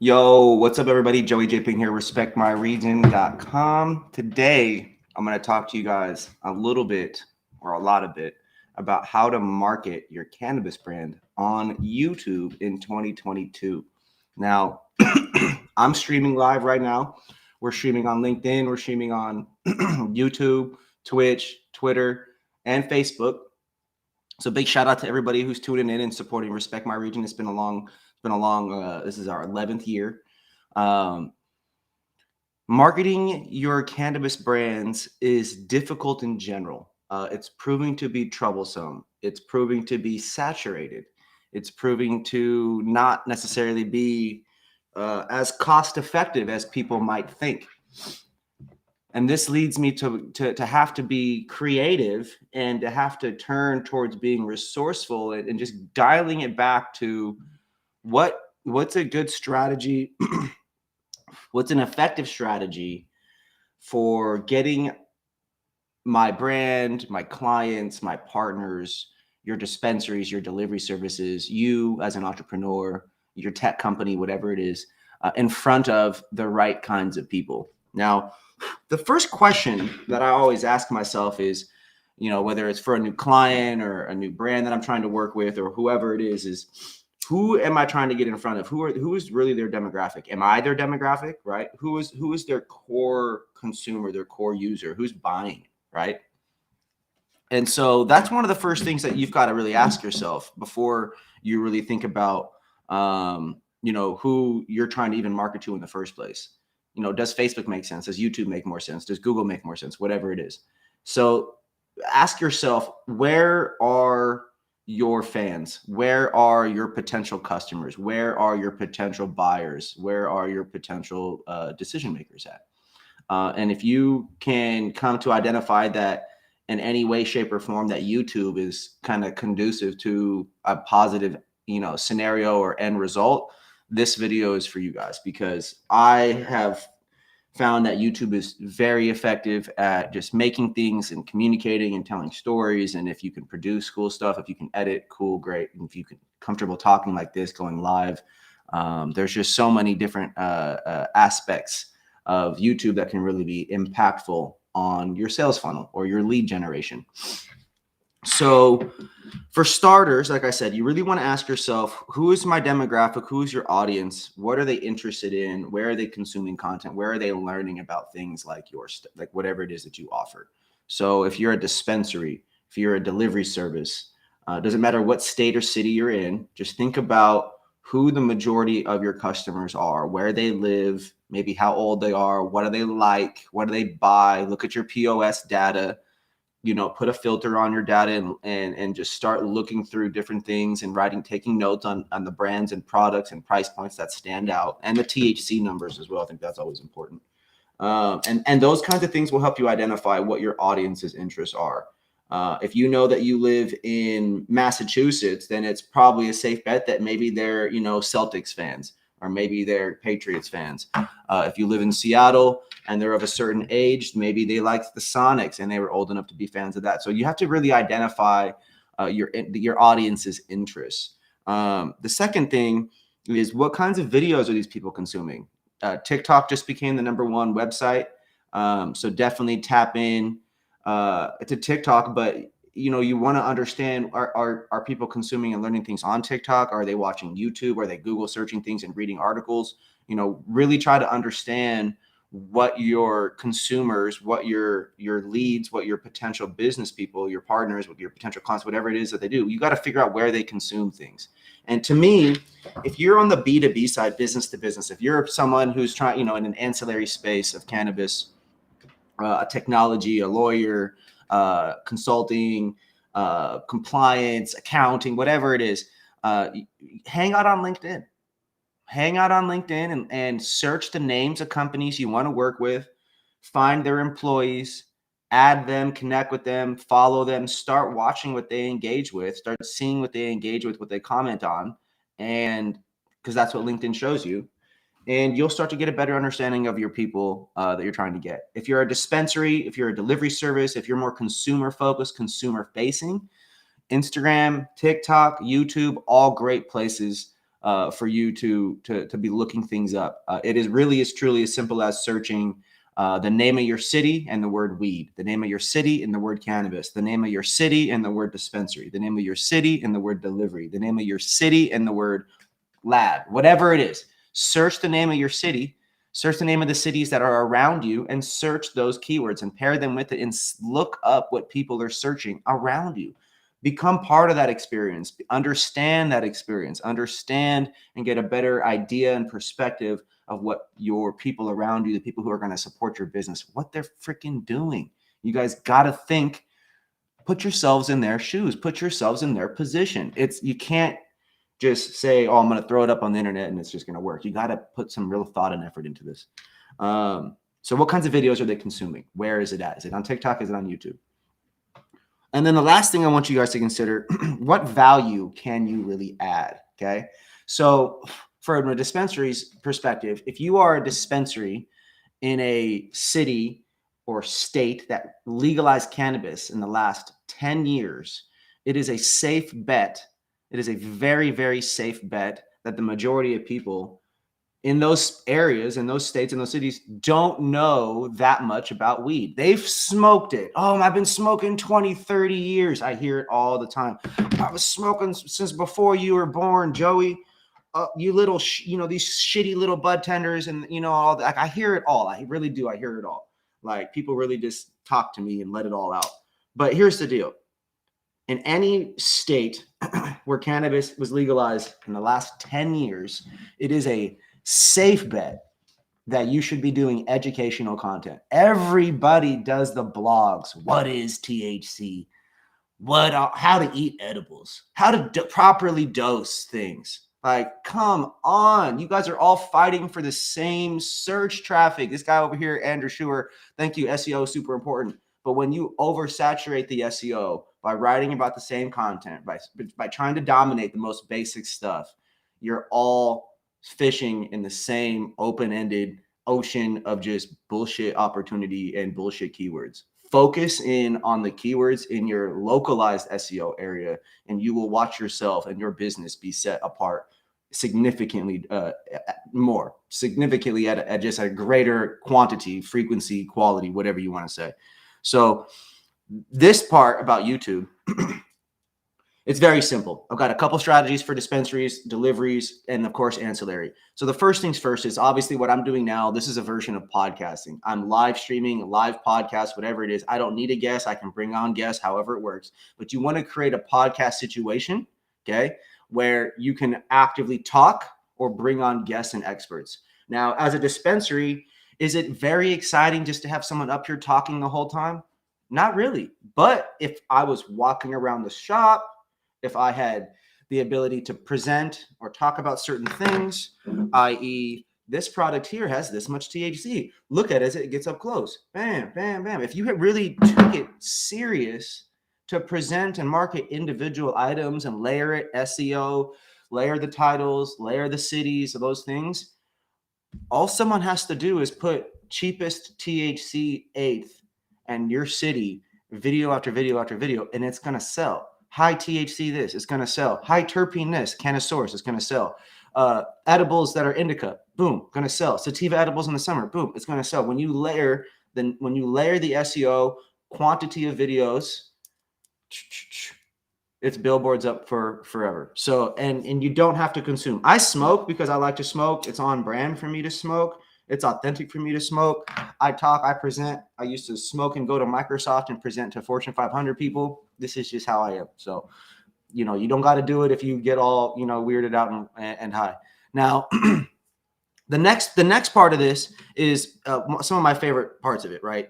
Yo, what's up, everybody? JayPing here, respectmyregion.com. Today, I'm going to talk to you guys a little bit or a lot of it about how to market your cannabis brand on YouTube in 2022. Now, I'm streaming live right now. We're streaming on LinkedIn, we're streaming on YouTube, Twitch, Twitter, and Facebook. So big shout out to everybody who's tuning in and supporting Respect My Region. It's been a long. This is our 11th year. Um, Marketing your cannabis brands is difficult in general. It's proving to be troublesome. It's proving to be saturated. It's proving to not necessarily be as cost effective as people might think. And this leads me to have to be creative and to have to turn towards being resourceful and just dialing it back to what's a good strategy, what's an effective strategy for getting my brand, my clients, my partners, your dispensaries, your delivery services, you as an entrepreneur, your tech company, whatever it is, in front of the right kinds of people. Now, the first question that I always ask myself is, whether it's for a new client or a new brand that I'm trying to work with or whoever it is who am I trying to get in front of? Who is really their demographic? Am I their demographic, right? Who is their core consumer, their core user? Who's buying, right? And so that's one of the first things that you've got to really ask yourself before you really think about, who you're trying to even market to in the first place. Does Facebook make sense? Does YouTube make more sense? Does Google make more sense? Whatever it is. So ask yourself, where are your fans? Where are your potential customers? Where are your potential buyers? Where are your potential decision makers at? And if you can come to identify that in any way, shape, or form that YouTube is kind of conducive to a positive, scenario or end result, this video is for you guys, because I have found that YouTube is very effective at just making things and communicating and telling stories. And if you can produce cool stuff, if you can edit, cool, great. And if you can comfortable talking like this, going live, there's just so many different aspects of YouTube that can really be impactful on your sales funnel or your lead generation. So for starters, like I said, you really want to ask yourself, who is my demographic? Who is your audience? What are they interested in? Where are they consuming content? Where are they learning about things like like whatever it is that you offer? So if you're a dispensary, if you're a delivery service, doesn't matter what state or city you're in, just think about who the majority of your customers are, where they live, maybe how old they are, what do they like, what do they buy, look at your POS data, put a filter on your data and just start looking through different things and taking notes on the brands and products and price points that stand out, and the THC numbers as well. I think that's always important. And those kinds of things will help you identify what your audience's interests are. If you know that you live in Massachusetts, then it's probably a safe bet that maybe they're, Celtics fans, or maybe they're Patriots fans. If you live in Seattle and they're of a certain age, maybe they liked the Sonics and they were old enough to be fans of that. So you have to really identify your audience's interests. The second thing is, what kinds of videos are these people consuming? TikTok just became the #1 website. So definitely tap in to TikTok, but you want to understand, are people consuming and learning things on TikTok? Are they watching YouTube? Are they Google searching things and reading articles? Really try to understand what your consumers, what your leads, what your potential business people, your partners, what your potential clients, whatever it is that they do. You got to figure out where they consume things. And to me, if you're on the B2B side, business to business, if you're someone who's trying, in an ancillary space of cannabis, a technology, a lawyer, consulting, compliance, accounting, whatever it is, hang out on LinkedIn. Hang out on LinkedIn and search the names of companies you want to work with, find their employees, add them, connect with them, follow them, start watching what they engage with, start seeing what they engage with, what they comment on, and because that's what LinkedIn shows you. And you'll start to get a better understanding of your people that you're trying to get. If you're a dispensary, if you're a delivery service, if you're more consumer focused, consumer facing, Instagram, TikTok, YouTube, all great places for you to be looking things up. It is really as truly as simple as searching the name of your city and the word weed, the name of your city and the word cannabis, the name of your city and the word dispensary, the name of your city and the word delivery, the name of your city and the word lab, whatever it is. Search the name of your city, search the name of the cities that are around you, and search those keywords and pair them with it and look up what people are searching around you. Become part of that experience, understand that experience, understand and get a better idea and perspective of what your people around you, the people who are going to support your business, what they're freaking doing. You guys got to think, put yourselves in their shoes, put yourselves in their position. You can't just say, oh, I'm going to throw it up on the internet and it's just going to work. You got to put some real thought and effort into this. So what kinds of videos are they consuming? Where is it at? Is it on TikTok? Is it on YouTube? And then the last thing I want you guys to consider, what value can you really add? Okay. So from a dispensary's perspective, if you are a dispensary in a city or state that legalized cannabis in the last 10 years, it is a safe bet. It is a very, very safe bet that the majority of people in those areas, in those states, in those cities, don't know that much about weed. They've smoked it. Oh, I've been smoking 20, 30 years. I hear it all the time. I was smoking since before you were born, Joey. You little, these shitty little bud tenders and, all that. Like, I hear it all. I really do. I hear it all. Like, people really just talk to me and let it all out. But here's the deal. In any state where cannabis was legalized in the last 10 years, it is a safe bet that you should be doing educational content. Everybody does the blogs. What is THC? How to eat edibles, how to properly dose things. Like, come on. You guys are all fighting for the same search traffic. This guy over here, Andrew Schuer, thank you. SEO is super important. But when you oversaturate the SEO by writing about the same content, by trying to dominate the most basic stuff, you're all fishing in the same open-ended ocean of just bullshit opportunity and bullshit keywords. Focus in on the keywords in your localized SEO area, and you will watch yourself and your business be set apart significantly significantly at just a greater quantity, frequency, quality, whatever you want to say. So this part about YouTube, it's very simple. I've got a couple strategies for dispensaries, deliveries, and of course, ancillary. So the first things first is obviously what I'm doing now. This is a version of podcasting. I'm live streaming, live podcast, whatever it is. I don't need a guest. I can bring on guests, however it works. But you want to create a podcast situation, okay, where you can actively talk or bring on guests and experts. Now, as a dispensary, is it very exciting just to have someone up here talking the whole time? Not really. But if I was walking around the shop, if I had the ability to present or talk about certain things, i.e., this product here has this much THC. Look at it as it gets up close. Bam, bam, bam. If you really took it serious to present and market individual items and layer it, SEO, layer the titles, layer the cities, those things, all someone has to do is put cheapest THC eighth and your city, video after video after video, and it's going to sell. High THC this, it's going to sell. High terpene this, Cannasource, it's going to sell. Edibles that are indica, boom, going to sell. Sativa edibles in the summer, boom, it's going to sell. When you layer the SEO, quantity of videos, it's billboards up for forever. So, and you don't have to consume. I smoke because I like to smoke. It's on brand for me to smoke. It's authentic for me to smoke. I talk, I present. I used to smoke and go to Microsoft and present to Fortune 500 people. This is just how I am. So, you don't got to do it if you get all, weirded out and high. Now, the next part of this is some of my favorite parts of it, right?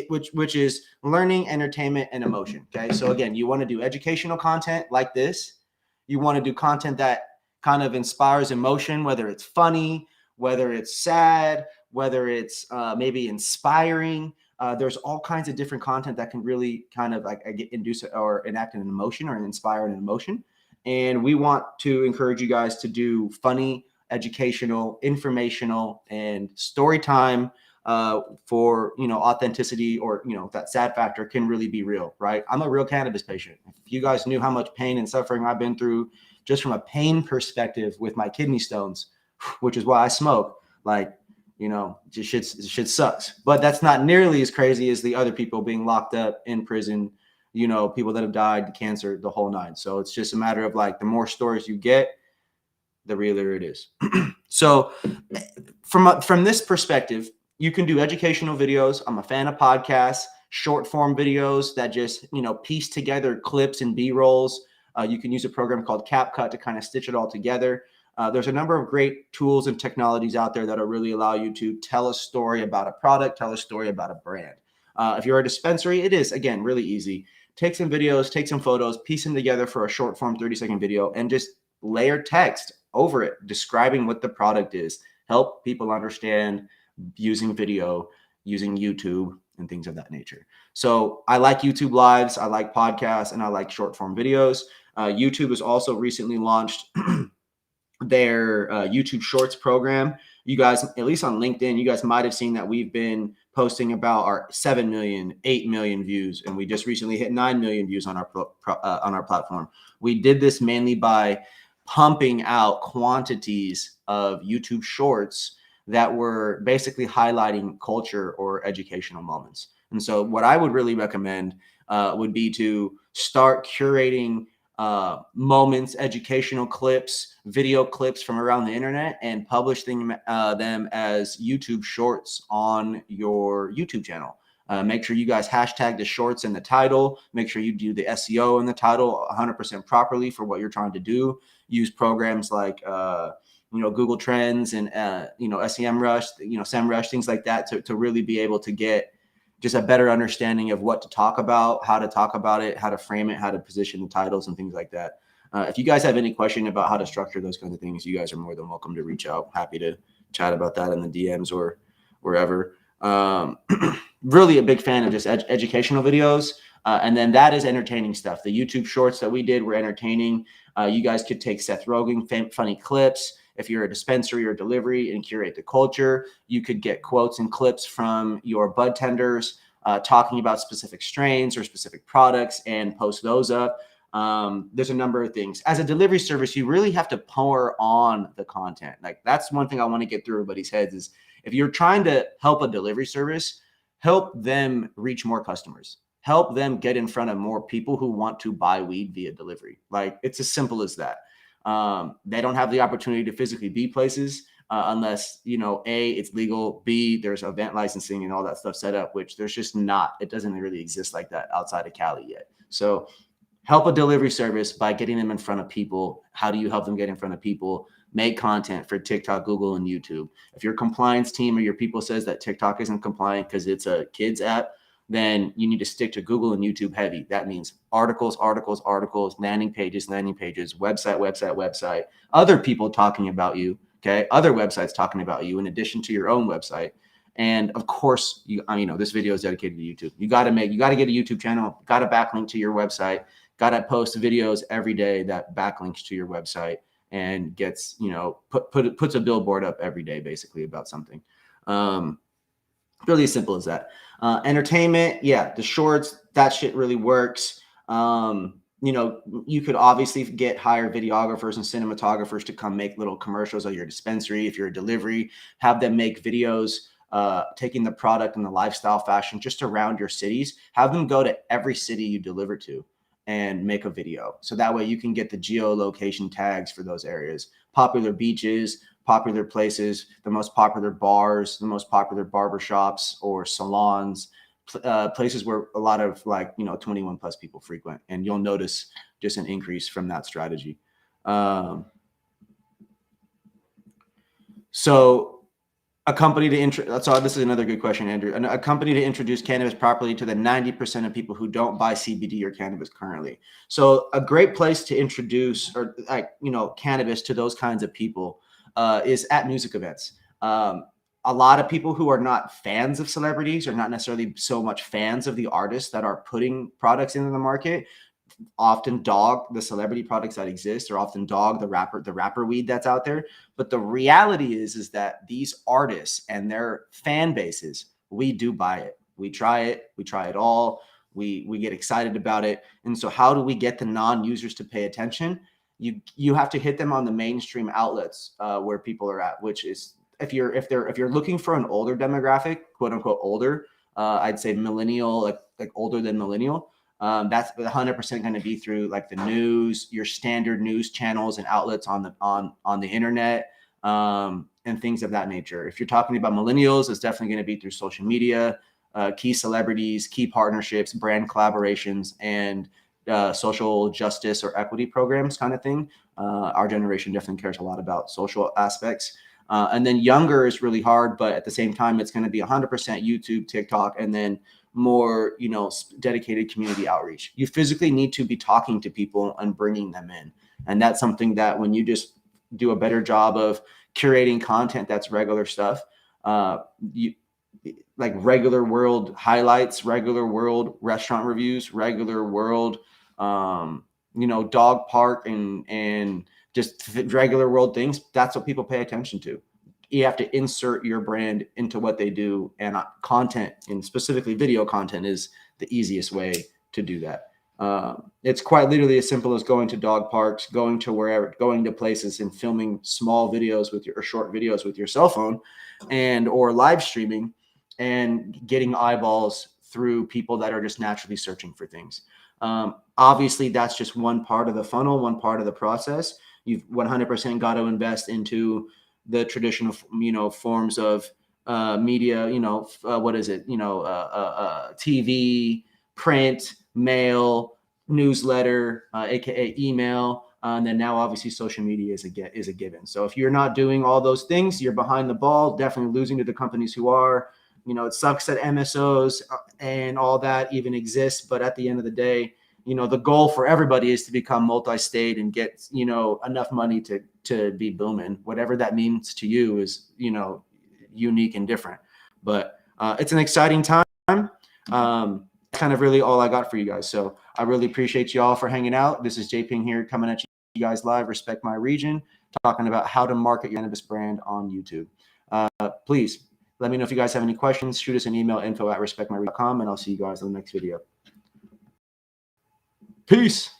Which is learning, entertainment, and emotion. Okay, so again, you want to do educational content like this. You want to do content that kind of inspires emotion, whether it's funny, whether it's sad, whether it's maybe inspiring. There's all kinds of different content that can really kind of induce or enact an emotion or inspire an emotion. And we want to encourage you guys to do funny, educational, informational, and story time for authenticity, or that sad factor can really be real, right? I'm a real cannabis patient. If you guys knew how much pain and suffering I've been through just from a pain perspective with my kidney stones, which is why I smoke. Like, just shit sucks. But that's not nearly as crazy as the other people being locked up in prison, people that have died, cancer, the whole nine. So it's just a matter of like, the more stories you get, the realer it is. So from this perspective, you can do educational videos. I'm a fan of podcasts, short form videos that just, piece together clips and B-rolls. You can use a program called CapCut to kind of stitch it all together. There's a number of great tools and technologies out there that'll really allow you to tell a story about a product, tell a story about a brand. If you're a dispensary, it is, again, really easy. Take some videos, take some photos, piece them together for a short form 30-second video, and just layer text over it describing what the product is. Help people understand using video, using YouTube, and things of that nature. So I like YouTube lives, I like podcasts, and I like short form videos. YouTube has also recently launched their YouTube Shorts program. You guys, at least on LinkedIn, you guys might have seen that we've been posting about our 7 million, 8 million views, and we just recently hit 9 million views on our platform. We did this mainly by pumping out quantities of YouTube Shorts that were basically highlighting culture or educational moments. And so what I would really recommend would be to start curating moments, educational clips, video clips from around the internet, and publish them as YouTube Shorts on your YouTube channel. Make sure you guys hashtag the shorts in the title. Make sure you do the SEO in the title 100% properly for what you're trying to do. Use programs like Google Trends and SEMrush, SEMrush, things like that to really be able to get just a better understanding of what to talk about, how to talk about it, how to frame it, how to position the titles and things like that. If you guys have any question about how to structure those kinds of things, you guys are more than welcome to reach out. Happy to chat about that in the DMs or wherever. Really a big fan of just educational videos. And then that is entertaining stuff. The YouTube Shorts that we did were entertaining. You guys could take Seth Rogen funny clips. If you're a dispensary or delivery and curate the culture, you could get quotes and clips from your bud tenders talking about specific strains or specific products and post those up. There's a number of things. As a delivery service, you really have to pour on the content. Like, that's one thing I want to get through everybody's heads is, if you're trying to help a delivery service, help them reach more customers. Help them get in front of more people who want to buy weed via delivery. Like, it's as simple as that. They don't have the opportunity to physically be places unless, A, it's legal, B, there's event licensing and all that stuff set up, which there's just not. It doesn't really exist like that outside of Cali yet. So help a delivery service by getting them in front of people. How do you help them get in front of people? Make content for TikTok, Google, and YouTube. If your compliance team or your people says that TikTok isn't compliant because it's a kids app, then you need to stick to Google and YouTube heavy. That means articles, landing pages, website, other people talking about you, okay? Other websites talking about you in addition to your own website. And of course, this video is dedicated to YouTube. You got to get a YouTube channel, got to backlink to your website, got to post videos every day that backlinks to your website and gets, puts a billboard up every day basically about something. Really as simple as that. Entertainment, yeah, the shorts, that shit really works. You could obviously hire videographers and cinematographers to come make little commercials of your dispensary. If you're a delivery, have them make videos taking the product and the lifestyle fashion just around your cities. Have them go to every city you deliver to and make a video. So that way you can get the geolocation tags for those areas. Popular beaches, popular places, the most popular bars, the most popular barbershops or salons, places where a lot of 21 plus people frequent. And you'll notice just an increase from that strategy. So this is another good question, Andrew. A company to introduce cannabis properly to the 90% of people who don't buy CBD or cannabis currently. So a great place to introduce cannabis to those kinds of people is at music events. A lot of people who are not fans of celebrities or not necessarily so much fans of the artists that are putting products into the market often dog the celebrity products that exist, or often dog the rapper weed that's out there. But the reality is that these artists and their fan bases, we do buy it. We try it all. We get excited about it. And so how do we get the non-users to pay attention? you have to hit them on the mainstream outlets where people are at, which is if you're looking for an older demographic, quote unquote older, I'd say millennial, like older than millennial. That's 100% going to be through like the news, your standard news channels and outlets on the internet, and things of that nature. If you're talking about millennials, it's definitely going to be through social media, key celebrities, key partnerships, brand collaborations, and social justice or equity programs kind of thing. Our generation definitely cares a lot about social aspects. And then younger is really hard, but at the same time, it's going to be 100% YouTube, TikTok, and then more, dedicated community outreach. You physically need to be talking to people and bringing them in. And that's something that when you just do a better job of curating content, that's regular stuff. Like regular world highlights, regular world restaurant reviews, regular world, dog park and just regular world things. That's what people pay attention to. You have to insert your brand into what they do, and content, and specifically video content, is the easiest way to do that. It's quite literally as simple as going to dog parks, going to places and filming small videos or short videos with your cell phone or live streaming, and getting eyeballs through people that are just naturally searching for things. Obviously, that's just one part of the funnel, one part of the process. You've 100% got to invest into the traditional, forms of media. What is it? TV, print, mail, newsletter, aka email, and then now obviously social media is a given. So if you're not doing all those things, you're behind the ball. Definitely losing to the companies who are. It sucks that MSOs and all that even exists, but at the end of the day, the goal for everybody is to become multi-state and get, enough money to be booming. Whatever that means to you is, unique and different. But it's an exciting time. Kind of really all I got for you guys. So I really appreciate you all for hanging out. This is JayPing here, coming at you guys live, Respect My Region, talking about how to market your cannabis brand on YouTube. Please let me know if you guys have any questions. Shoot us an email, info@respectmyregion.com, and I'll see you guys in the next video. Peace.